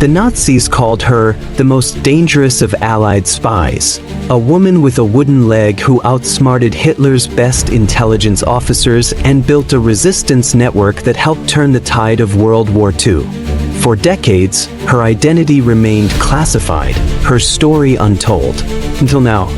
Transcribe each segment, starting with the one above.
The Nazis called her the most dangerous of Allied spies, a woman with a wooden leg who outsmarted Hitler's best intelligence officers and built a resistance network that helped turn the tide of World War II. For decades, her identity remained classified, her story untold. Until now.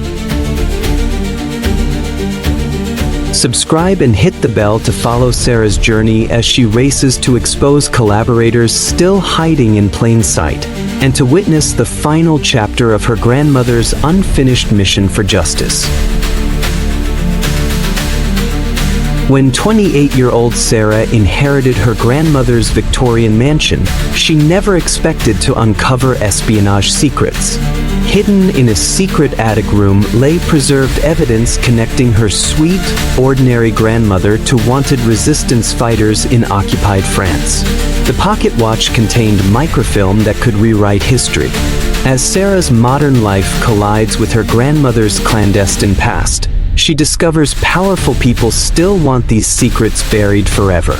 Subscribe and hit the bell to follow Sarah's journey as she races to expose collaborators still hiding in plain sight, and to witness the final chapter of her grandmother's unfinished mission for justice. When 28-year-old Sarah inherited her grandmother's Victorian mansion, she never expected to uncover espionage secrets. Hidden in a secret attic room lay preserved evidence connecting her sweet, ordinary grandmother to wanted resistance fighters in occupied France. The pocket watch contained microfilm that could rewrite history. As Sarah's modern life collides with her grandmother's clandestine past, she discovers powerful people still want these secrets buried forever.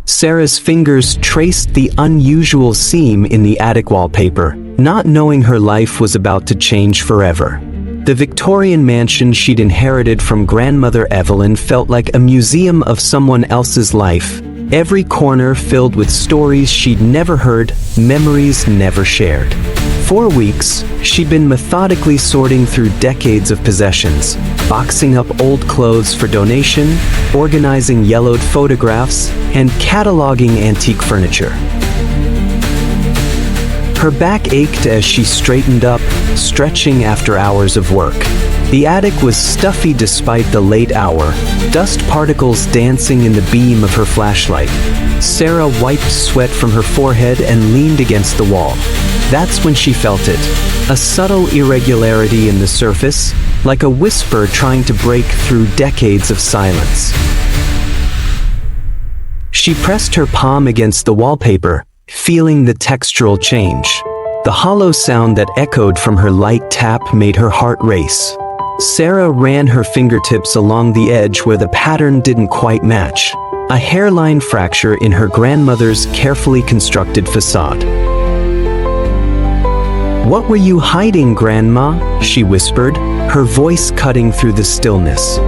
Sarah's fingers traced the unusual seam in the attic wallpaper, not knowing her life was about to change forever. The Victorian mansion she'd inherited from grandmother Evelyn felt like a museum of someone else's life, every corner filled with stories she'd never heard, memories never shared. For weeks, she'd been methodically sorting through decades of possessions, boxing up old clothes for donation, organizing yellowed photographs, and cataloging antique furniture. Her back ached as she straightened up, stretching after hours of work. The attic was stuffy despite the late hour, dust particles dancing in the beam of her flashlight. Sarah wiped sweat from her forehead and leaned against the wall. That's when she felt it, a subtle irregularity in the surface, like a whisper trying to break through decades of silence. She pressed her palm against the wallpaper, feeling the textural change. The hollow sound that echoed from her light tap made her heart race. Sarah ran her fingertips along the edge where the pattern didn't quite match, a hairline fracture in her grandmother's carefully constructed facade. "What were you hiding, Grandma?" she whispered, her voice cutting through the stillness.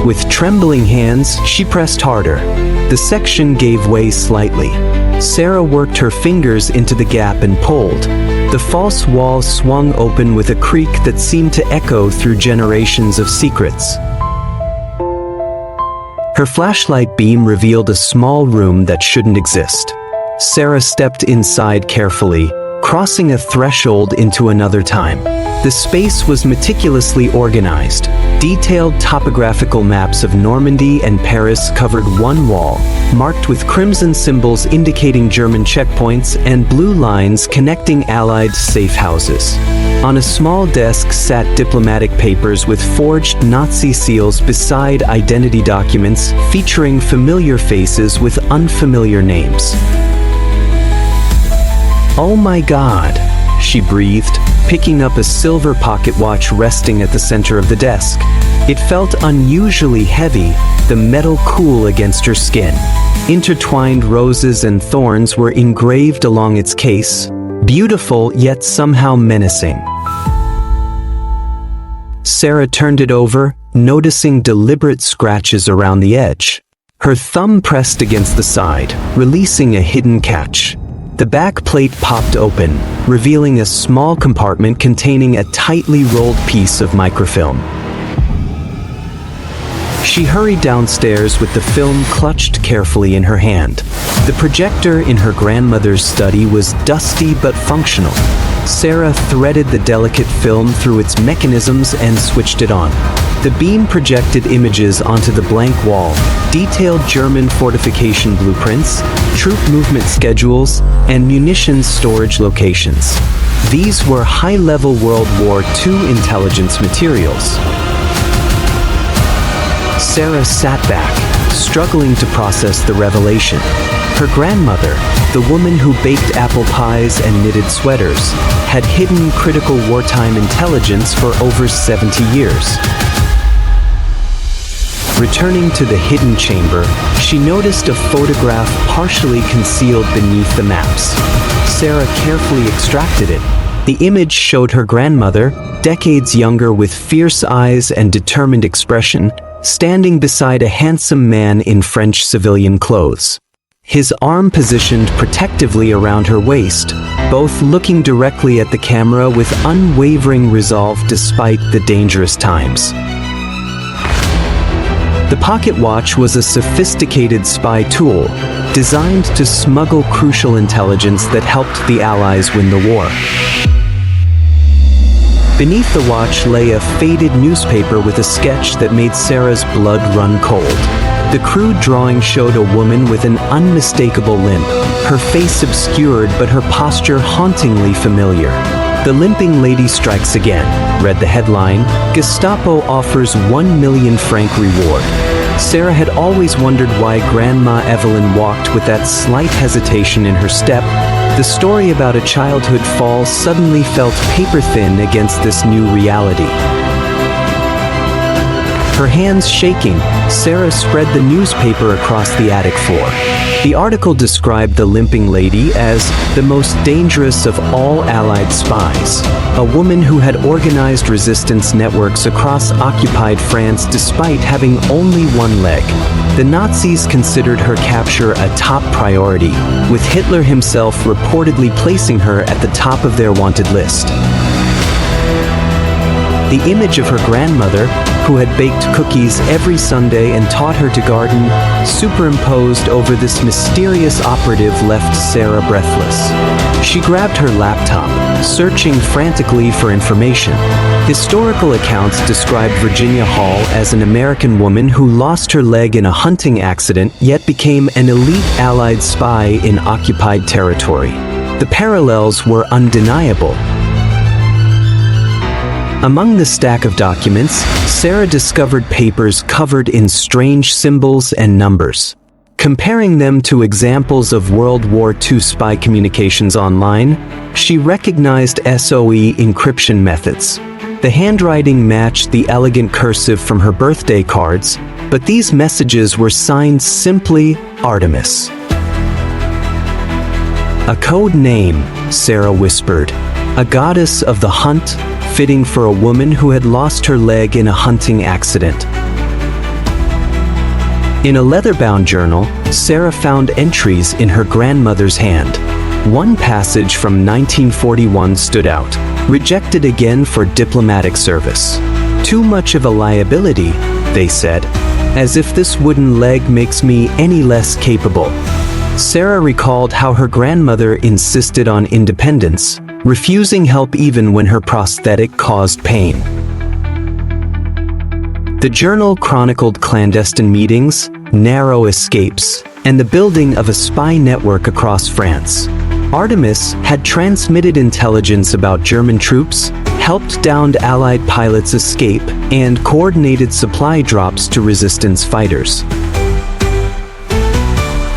With trembling hands, she pressed harder. The section gave way slightly. Sarah worked her fingers into the gap and pulled. The false wall swung open with a creak that seemed to echo through generations of secrets. Her flashlight beam revealed a small room that shouldn't exist. Sarah stepped inside carefully, crossing a threshold into another time. The space was meticulously organized. Detailed topographical maps of Normandy and Paris covered one wall, marked with crimson symbols indicating German checkpoints and blue lines connecting Allied safe houses. On a small desk sat diplomatic papers with forged Nazi seals beside identity documents featuring familiar faces with unfamiliar names. "Oh my God," she breathed, picking up a silver pocket watch resting at the center of the desk. It felt unusually heavy, the metal cool against her skin. Intertwined roses and thorns were engraved along its case, beautiful yet somehow menacing. Sarah turned it over, noticing deliberate scratches around the edge. Her thumb pressed against the side, releasing a hidden catch. The back plate popped open, revealing a small compartment containing a tightly rolled piece of microfilm. She hurried downstairs with the film clutched carefully in her hand. The projector in her grandmother's study was dusty but functional. Sarah threaded the delicate film through its mechanisms and switched it on. The beam projected images onto the blank wall, detailed German fortification blueprints, troop movement schedules, and munitions storage locations. These were high-level World War II intelligence materials. Sarah sat back, struggling to process the revelation. Her grandmother, the woman who baked apple pies and knitted sweaters, had hidden critical wartime intelligence for over 70 years. Returning to the hidden chamber, she noticed a photograph partially concealed beneath the maps. Sarah carefully extracted it. The image showed her grandmother, decades younger with fierce eyes and determined expression, standing beside a handsome man in French civilian clothes. His arm positioned protectively around her waist, both looking directly at the camera with unwavering resolve despite the dangerous times. The pocket watch was a sophisticated spy tool, designed to smuggle crucial intelligence that helped the Allies win the war. Beneath the watch lay a faded newspaper with a sketch that made Sarah's blood run cold. The crude drawing showed a woman with an unmistakable limp, her face obscured but her posture hauntingly familiar. "The Limping Lady strikes again," read the headline. "Gestapo offers 1 million franc reward." Sarah had always wondered why Grandma Evelyn walked with that slight hesitation in her step. The story about a childhood fall suddenly felt paper-thin against this new reality. Her hands shaking, Sarah spread the newspaper across the attic floor. The article described the Limping Lady as the most dangerous of all Allied spies, a woman who had organized resistance networks across occupied France despite having only one leg. The Nazis considered her capture a top priority, with Hitler himself reportedly placing her at the top of their wanted list. The image of her grandmother, who had baked cookies every Sunday and taught her to garden, superimposed over this mysterious operative left Sarah breathless. She grabbed her laptop, searching frantically for information. Historical accounts described Virginia Hall as an American woman who lost her leg in a hunting accident yet became an elite Allied spy in occupied territory. The parallels were undeniable. Among the stack of documents, Sarah discovered papers covered in strange symbols and numbers. Comparing them to examples of World War II spy communications online, she recognized SOE encryption methods. The handwriting matched the elegant cursive from her birthday cards, but these messages were signed simply Artemis. "A code name," Sarah whispered, "a goddess of the hunt, fitting for a woman who had lost her leg in a hunting accident." In a leather-bound journal, Sarah found entries in her grandmother's hand. One passage from 1941 stood out: "Rejected again for diplomatic service. Too much of a liability," they said, "as if this wooden leg makes me any less capable." Sarah recalled how her grandmother insisted on independence, refusing help even when her prosthetic caused pain. The journal chronicled clandestine meetings, narrow escapes, and the building of a spy network across France. Artemis had transmitted intelligence about German troops, helped downed Allied pilots escape, and coordinated supply drops to resistance fighters.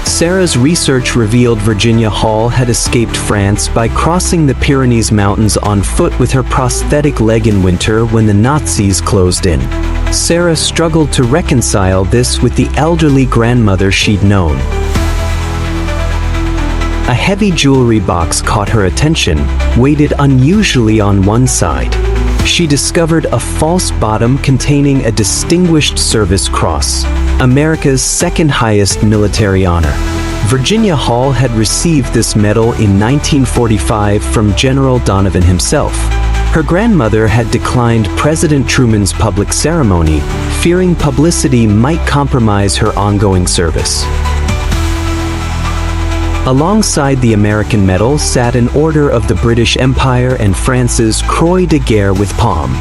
Sarah's research revealed Virginia Hall had escaped France by crossing the Pyrenees Mountains on foot with her prosthetic leg in winter when the Nazis closed in. Sarah struggled to reconcile this with the elderly grandmother she'd known. A heavy jewelry box caught her attention, weighted unusually on one side. She discovered a false bottom containing a Distinguished Service Cross, America's second highest military honor. Virginia Hall had received this medal in 1945 from General Donovan himself. Her grandmother had declined President Truman's public ceremony, fearing publicity might compromise her ongoing service. Alongside the American medal sat an Order of the British Empire and France's Croix de Guerre with Palm.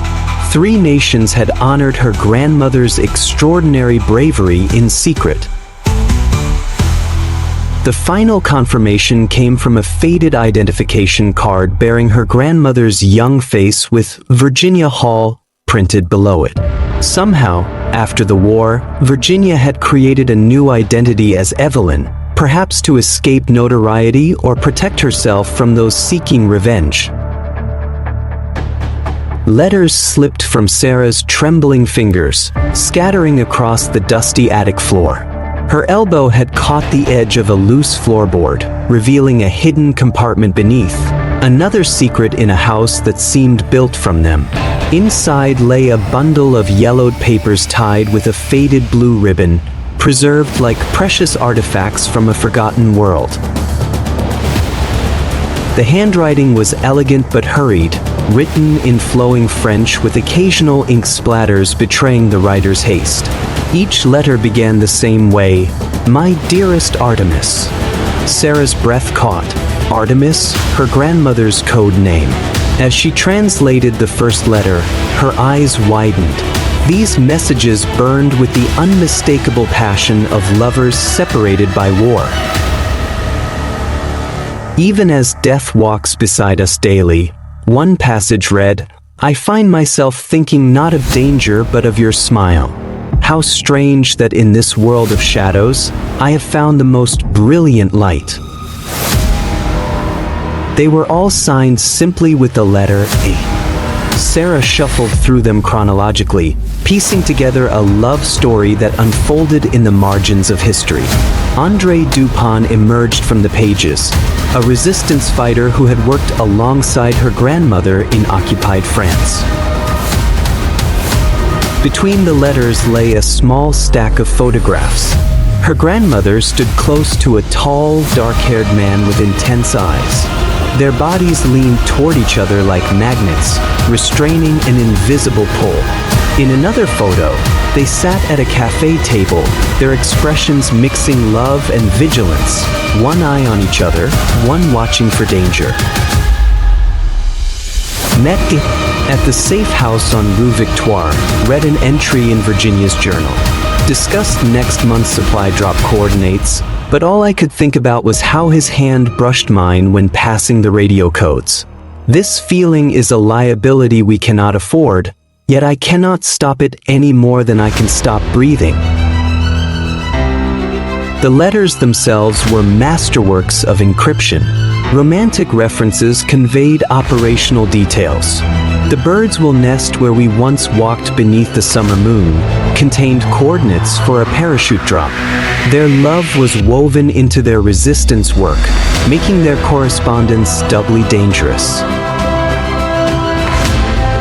3 nations had honored her grandmother's extraordinary bravery in secret. The final confirmation came from a faded identification card bearing her grandmother's young face with Virginia Hall printed below it. Somehow, after the war, Virginia had created a new identity as Evelyn, perhaps to escape notoriety or protect herself from those seeking revenge. Letters slipped from Sarah's trembling fingers, scattering across the dusty attic floor. Her elbow had caught the edge of a loose floorboard, revealing a hidden compartment beneath, another secret in a house that seemed built from them. Inside lay a bundle of yellowed papers tied with a faded blue ribbon, preserved like precious artifacts from a forgotten world. The handwriting was elegant but hurried, written in flowing French with occasional ink splatters betraying the writer's haste. Each letter began the same way, "My dearest Artemis." Sarah's breath caught. Artemis, her grandmother's code name. As she translated the first letter, her eyes widened. These messages burned with the unmistakable passion of lovers separated by war. Even as death walks beside us daily, one passage read, "I find myself thinking not of danger but of your smile. How strange that in this world of shadows, I have found the most brilliant light." They were all signed simply with the letter A. Sarah shuffled through them chronologically, piecing together a love story that unfolded in the margins of history. André Dupont emerged from the pages, a resistance fighter who had worked alongside her grandmother in occupied France. Between the letters lay a small stack of photographs. Her grandmother stood close to a tall, dark-haired man with intense eyes. Their bodies leaned toward each other like magnets, restraining an invisible pull. In another photo, they sat at a cafe table, their expressions mixing love and vigilance, one eye on each other, one watching for danger. Met at the safe house on Rue Victoire, read an entry in Virginia's journal. Discussed next month's supply drop coordinates, but all I could think about was how his hand brushed mine when passing the radio codes. This feeling is a liability we cannot afford, yet I cannot stop it any more than I can stop breathing. The letters themselves were masterworks of encryption. Romantic references conveyed operational details. "The birds will nest where we once walked beneath the summer moon" contained coordinates for a parachute drop. Their love was woven into their resistance work, making their correspondence doubly dangerous.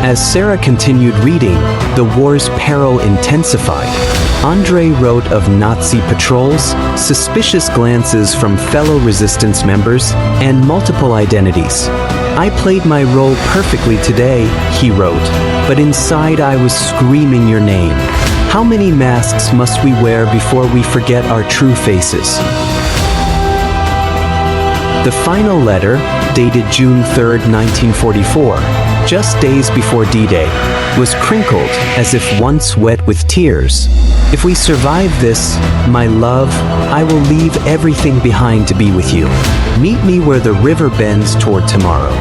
As Sarah continued reading, the war's peril intensified. André wrote of Nazi patrols, suspicious glances from fellow resistance members, and multiple identities. "I played my role perfectly today," he wrote, "but inside I was screaming your name. How many masks must we wear before we forget our true faces?" The final letter, dated June 3, 1944, just days before D-Day, was crinkled as if once wet with tears. "If we survive this, my love, I will leave everything behind to be with you. Meet me where the river bends toward tomorrow.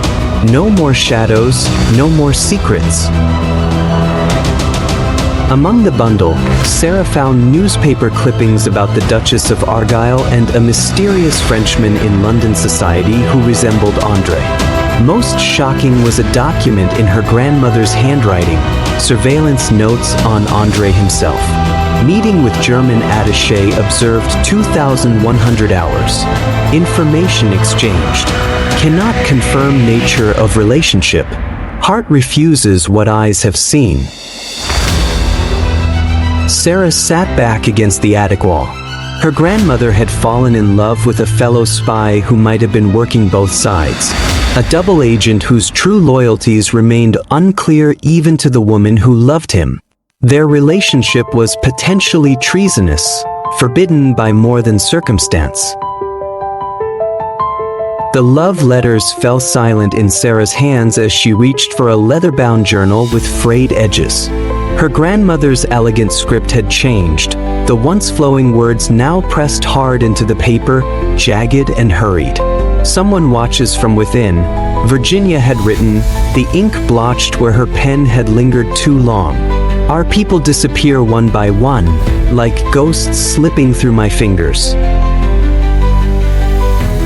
No more shadows, no more secrets." Among the bundle, Sarah found newspaper clippings about the Duchess of Argyll and a mysterious Frenchman in London society who resembled André. Most shocking was a document in her grandmother's handwriting, surveillance notes on André himself. Meeting with German attaché observed 2,100 hours. Information exchanged. Cannot confirm nature of relationship. Heart refuses what eyes have seen. Sarah sat back against the attic wall. Her grandmother had fallen in love with a fellow spy who might have been working both sides. A double agent whose true loyalties remained unclear even to the woman who loved him. Their relationship was potentially treasonous, forbidden by more than circumstance. The love letters fell silent in Sarah's hands as she reached for a leather-bound journal with frayed edges. Her grandmother's elegant script had changed, the once flowing words now pressed hard into the paper, jagged and hurried. "Someone watches from within," Virginia had written, the ink blotched where her pen had lingered too long. "Our people disappear one by one, like ghosts slipping through my fingers."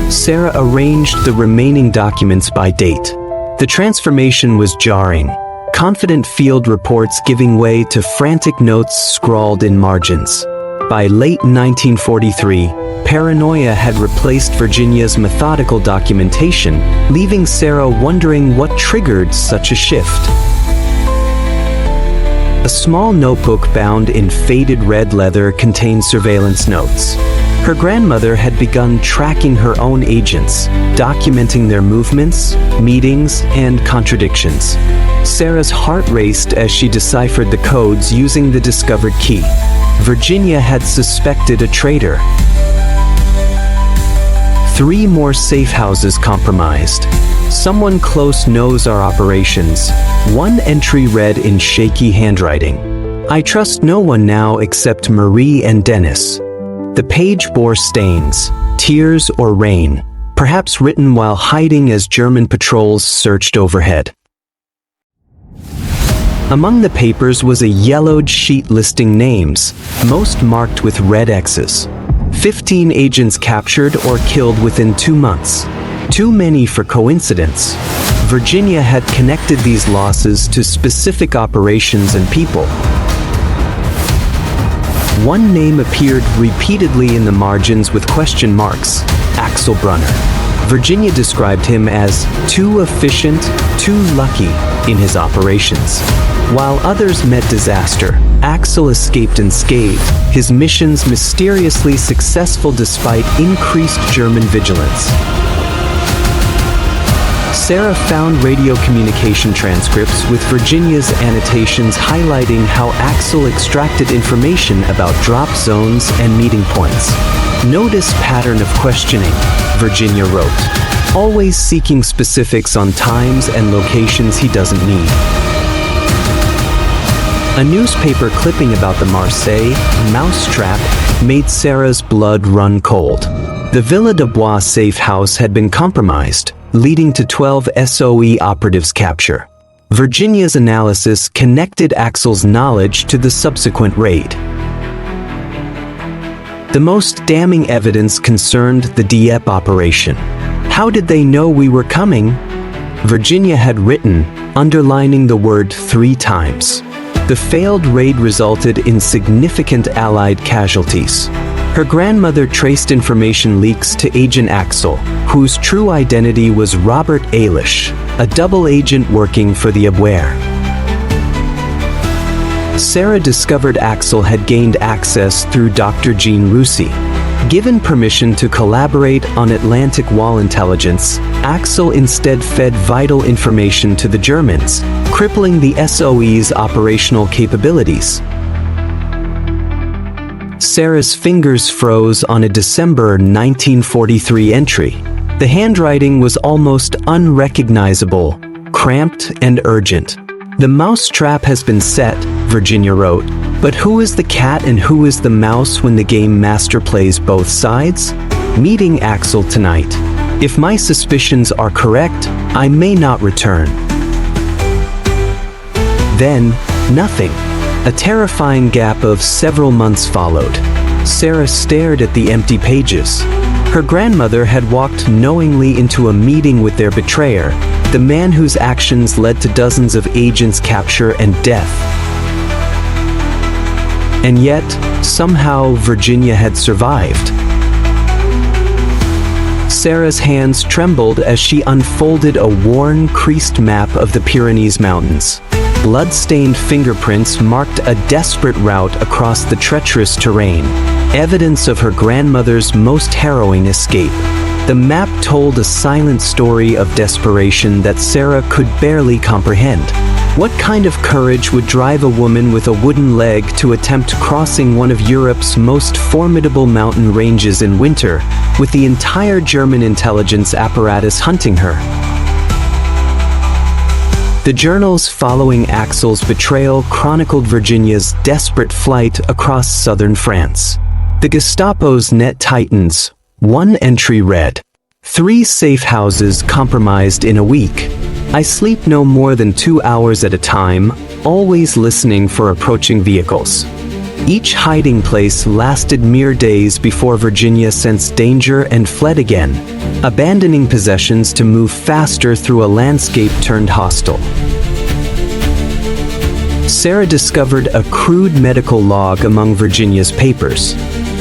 Sarah arranged the remaining documents by date. The transformation was jarring. confident field reports giving way to frantic notes scrawled in margins. By late 1943, paranoia had replaced Virginia's methodical documentation, leaving Sarah wondering what triggered such a shift. A small notebook bound in faded red leather contained surveillance notes. Her grandmother had begun tracking her own agents, documenting their movements, meetings, and contradictions. Sarah's heart raced as she deciphered the codes using the discovered key. Virginia had suspected a traitor. 3 more safe houses compromised. Someone close knows our operations. One entry read in shaky handwriting. I trust no one now except Marie and Dennis. The page bore stains, tears or rain, perhaps written while hiding as German patrols searched overhead. Among the papers was a yellowed sheet listing names, most marked with red X's. 15 agents captured or killed within 2 months. Too many for coincidence. Virginia had connected these losses to specific operations and people. One name appeared repeatedly in the margins with question marks: Axel Brunner. Virginia described him as too efficient, too lucky in his operations. While others met disaster, Axel escaped unscathed, his missions mysteriously successful despite increased German vigilance. Sarah found radio communication transcripts with Virginia's annotations highlighting how Axel extracted information about drop zones and meeting points. Notice pattern of questioning, Virginia wrote, always seeking specifics on times and locations he doesn't need. A newspaper clipping about the Marseille mousetrap made Sarah's blood run cold. The Villa de Bois safe house had been compromised, leading to 12 SOE operatives' capture. Virginia's analysis connected Axel's knowledge to the subsequent raid. The most damning evidence concerned the Dieppe operation. How did they know we were coming? Virginia had written, underlining the word 3 times. The failed raid resulted in significant Allied casualties. Her grandmother traced information leaks to Agent Axel, whose true identity was Robert Eilish, a double agent working for the Abwehr. Sarah discovered Axel had gained access through Dr. Jean Rusi. Given permission to collaborate on Atlantic Wall intelligence, Axel instead fed vital information to the Germans, crippling the SOE's operational capabilities. Sarah's fingers froze on a December 1943 entry. The handwriting was almost unrecognizable, cramped and urgent. The mousetrap has been set, Virginia wrote, but who is the cat and who is the mouse when the game master plays both sides? Meeting Axel tonight. If my suspicions are correct, I may not return. Then, nothing. A terrifying gap of several months followed. Sarah stared at the empty pages. Her grandmother had walked knowingly into a meeting with their betrayer, the man whose actions led to dozens of agents' capture and death. And yet, somehow Virginia had survived. Sarah's hands trembled as she unfolded a worn, creased map of the Pyrenees Mountains. Blood-stained fingerprints marked a desperate route across the treacherous terrain, evidence of her grandmother's most harrowing escape. The map told a silent story of desperation that Sarah could barely comprehend. What kind of courage would drive a woman with a wooden leg to attempt crossing one of Europe's most formidable mountain ranges in winter, with the entire German intelligence apparatus hunting her? The journals following Axel's betrayal chronicled Virginia's desperate flight across southern France. The Gestapo's net tightens. One entry read, 3 safe houses compromised in a week. I sleep no more than 2 hours at a time, always listening for approaching vehicles. Each hiding place lasted mere days before Virginia sensed danger and fled again, abandoning possessions to move faster through a landscape turned hostile. Sarah discovered a crude medical log among Virginia's papers.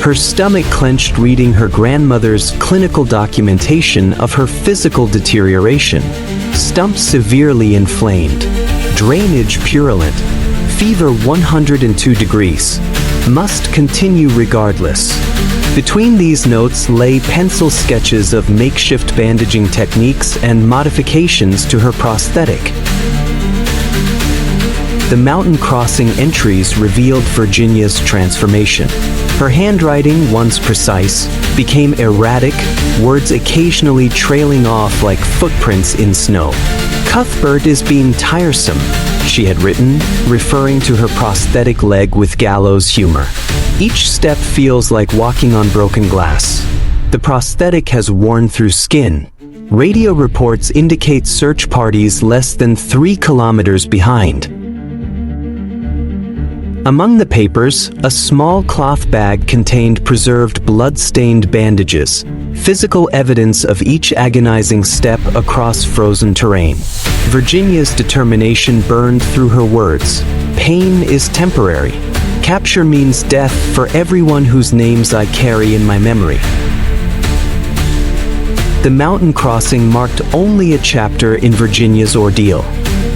Her stomach clenched reading her grandmother's clinical documentation of her physical deterioration. Stump severely inflamed. Drainage purulent. Fever 102 degrees. Must continue regardless. Between these notes lay pencil sketches of makeshift bandaging techniques and modifications to her prosthetic. The mountain crossing entries revealed Virginia's transformation. Her handwriting, once precise, became erratic, words occasionally trailing off like footprints in snow. "Cuthbert is being tiresome," she had written, referring to her prosthetic leg with gallows humor. "Each step feels like walking on broken glass. The prosthetic has worn through skin. Radio reports indicate search parties less than 3 kilometers behind." Among the papers, a small cloth bag contained preserved blood-stained bandages, physical evidence of each agonizing step across frozen terrain. Virginia's determination burned through her words. "Pain is temporary. Capture means death for everyone whose names I carry in my memory." The mountain crossing marked only a chapter in Virginia's ordeal.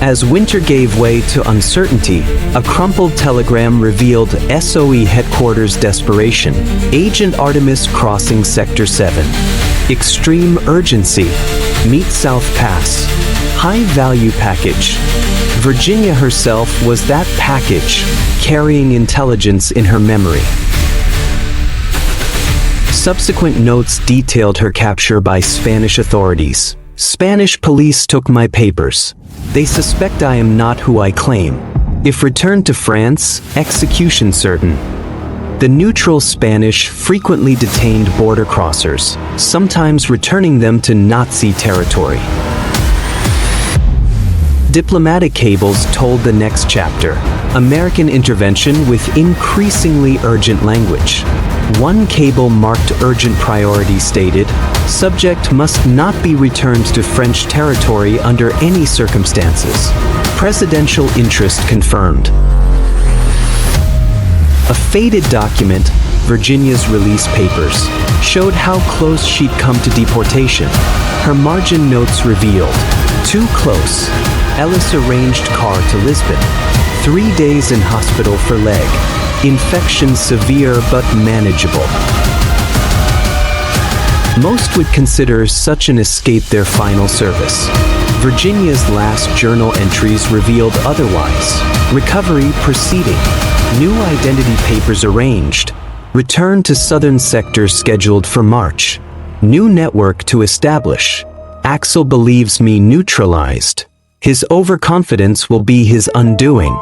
As winter gave way to uncertainty, a crumpled telegram revealed SOE headquarters desperation. "Agent Artemis crossing Sector 7. Extreme urgency. Meet South Pass. High value package." Virginia herself was that package, carrying intelligence in her memory. Subsequent notes detailed her capture by Spanish authorities. "Spanish police took my papers. They suspect I am not who I claim. If returned to France, execution certain." The neutral Spanish frequently detained border crossers, sometimes returning them to Nazi territory. Diplomatic cables told the next chapter. American intervention with increasingly urgent language. One cable marked urgent priority stated, "Subject must not be returned to French territory under any circumstances. Presidential interest confirmed." A faded document, Virginia's release papers, showed how close she'd come to deportation. Her margin notes revealed, "Too close. Ellis arranged car to Lisbon. 3 days in hospital for leg. Infection severe but manageable." Most would consider such an escape their final service. Virginia's last journal entries revealed otherwise. Recovery proceeding. New identity papers arranged. Return to southern sector scheduled for March. New network to establish. Axel believes me neutralized. His overconfidence will be his undoing.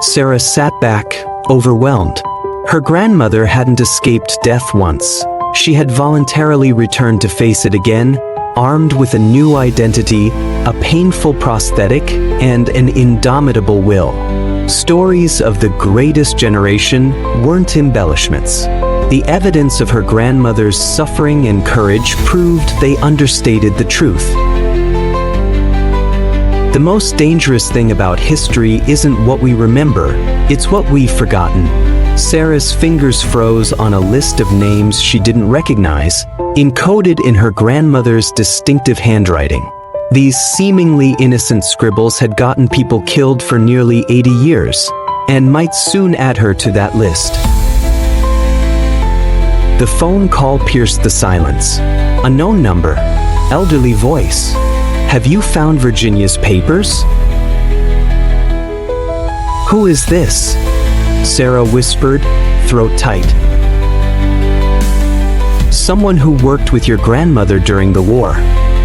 Sarah sat back, overwhelmed. Her grandmother hadn't escaped death once. She had voluntarily returned to face it again, armed with a new identity, a painful prosthetic, and an indomitable will. Stories of the greatest generation weren't embellishments. The evidence of her grandmother's suffering and courage proved they understated the truth. The most dangerous thing about history isn't what we remember, it's what we've forgotten. Sarah's fingers froze on a list of names she didn't recognize, encoded in her grandmother's distinctive handwriting. These seemingly innocent scribbles had gotten people killed for nearly 80 years, and might soon add her to that list. The phone call pierced the silence. A known number, elderly voice. "Have you found Virginia's papers?" "Who is this?" Sarah whispered, throat tight. "Someone who worked with your grandmother during the war.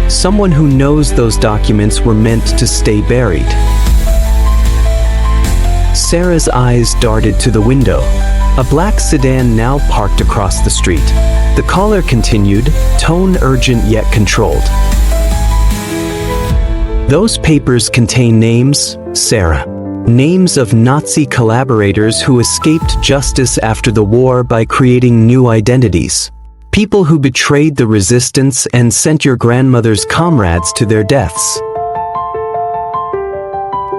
Someone who knows those documents were meant to stay buried." Sarah's eyes darted to the window. A black sedan now parked across the street. The caller continued, tone urgent yet controlled. "Those papers contain names, Sarah. Names of Nazi collaborators who escaped justice after the war by creating new identities. People who betrayed the resistance and sent your grandmother's comrades to their deaths."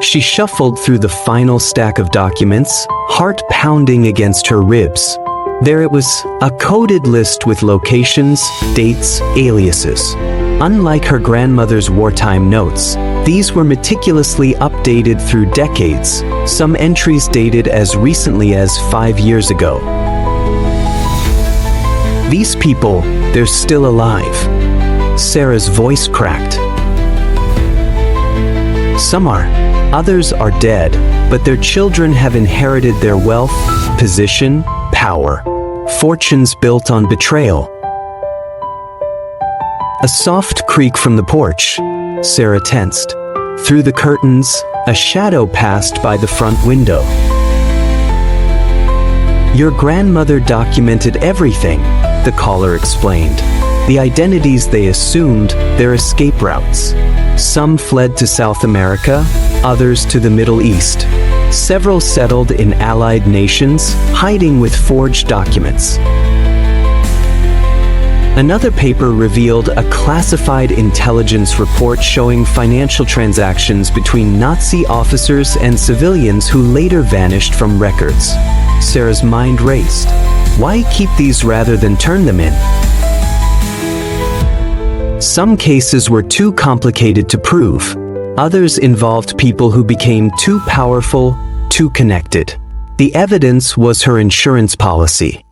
She shuffled through the final stack of documents, heart pounding against her ribs. There it was, a coded list with locations, dates, aliases. Unlike her grandmother's wartime notes, these were meticulously updated through decades, some entries dated as recently as 5 years ago. These people, they're still alive. Sarah's voice cracked. Some are. Others are dead, but their children have inherited their wealth, position, power. Fortunes built on betrayal. A soft creak from the porch. Sarah tensed. Through the curtains, a shadow passed by the front window. Your grandmother documented everything, the caller explained. The identities they assumed, their escape routes. Some fled to South America, others to the Middle East. Several settled in allied nations, hiding with forged documents. Another paper revealed a classified intelligence report showing financial transactions between Nazi officers and civilians who later vanished from records. Sarah's mind raced. Why keep these rather than turn them in? Some cases were too complicated to prove. Others involved people who became too powerful, too connected. The evidence was her insurance policy.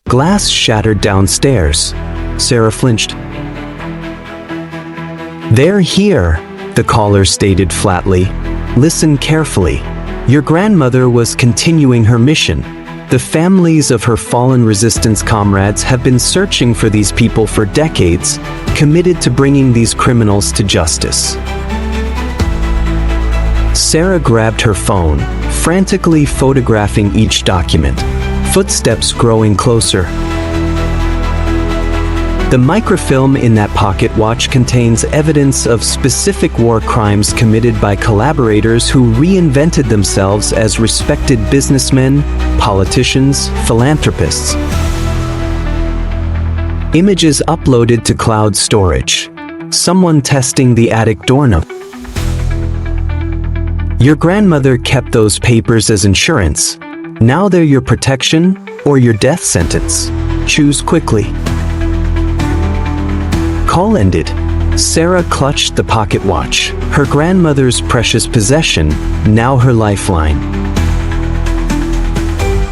Glass shattered downstairs. Sarah flinched. "They're here," the caller stated flatly. "Listen carefully. Your grandmother was continuing her mission. The families of her fallen resistance comrades have been searching for these people for decades, committed to bringing these criminals to justice." Sarah grabbed her phone, frantically photographing each document, footsteps growing closer. The microfilm in that pocket watch contains evidence of specific war crimes committed by collaborators who reinvented themselves as respected businessmen, politicians, philanthropists. Images uploaded to cloud storage. Someone testing the attic doorknob. Your grandmother kept those papers as insurance. Now they're your protection or your death sentence. Choose quickly. Call ended. Sarah clutched the pocket watch, her grandmother's precious possession, now her lifeline.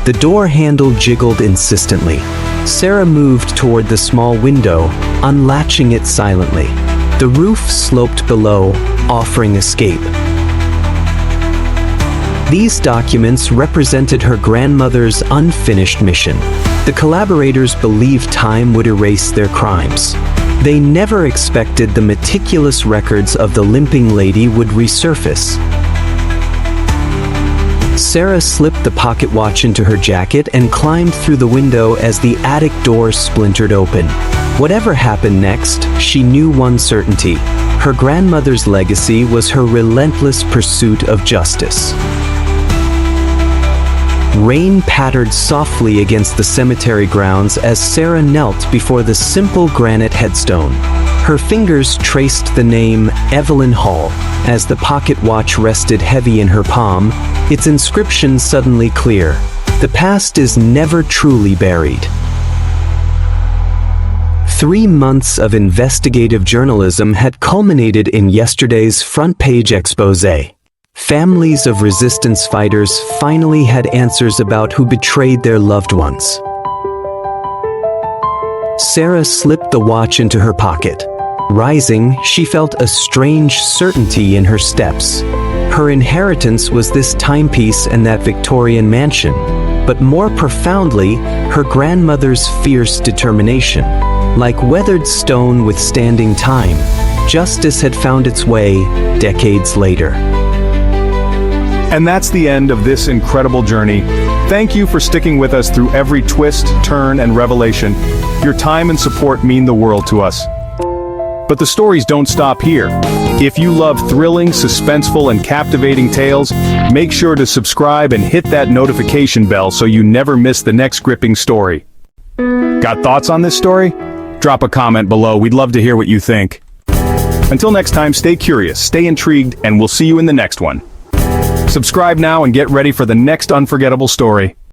The door handle jiggled insistently. Sarah moved toward the small window, unlatching it silently. The roof sloped below, offering escape. These documents represented her grandmother's unfinished mission. The collaborators believed time would erase their crimes. They never expected the meticulous records of the Limping Lady would resurface. Sarah slipped the pocket watch into her jacket and climbed through the window as the attic door splintered open. Whatever happened next, she knew one certainty. Her grandmother's legacy was her relentless pursuit of justice. Rain pattered softly against the cemetery grounds as Sarah knelt before the simple granite headstone. Her fingers traced the name Evelyn Hall. As the pocket watch rested heavy in her palm, its inscription suddenly clear. The past is never truly buried. 3 months of investigative journalism had culminated in yesterday's front-page exposé. Families of resistance fighters finally had answers about who betrayed their loved ones. Sarah slipped the watch into her pocket. Rising, she felt a strange certainty in her steps. Her inheritance was this timepiece and that Victorian mansion, but more profoundly, her grandmother's fierce determination. Like weathered stone withstanding time, justice had found its way decades later. And that's the end of this incredible journey. Thank you for sticking with us through every twist, turn, and revelation. Your time and support mean the world to us. But the stories don't stop here. If you love thrilling, suspenseful, and captivating tales, make sure to subscribe and hit that notification bell so you never miss the next gripping story. Got thoughts on this story? Drop a comment below. We'd love to hear what you think. Until next time, stay curious, stay intrigued, and we'll see you in the next one. Subscribe now and get ready for the next unforgettable story.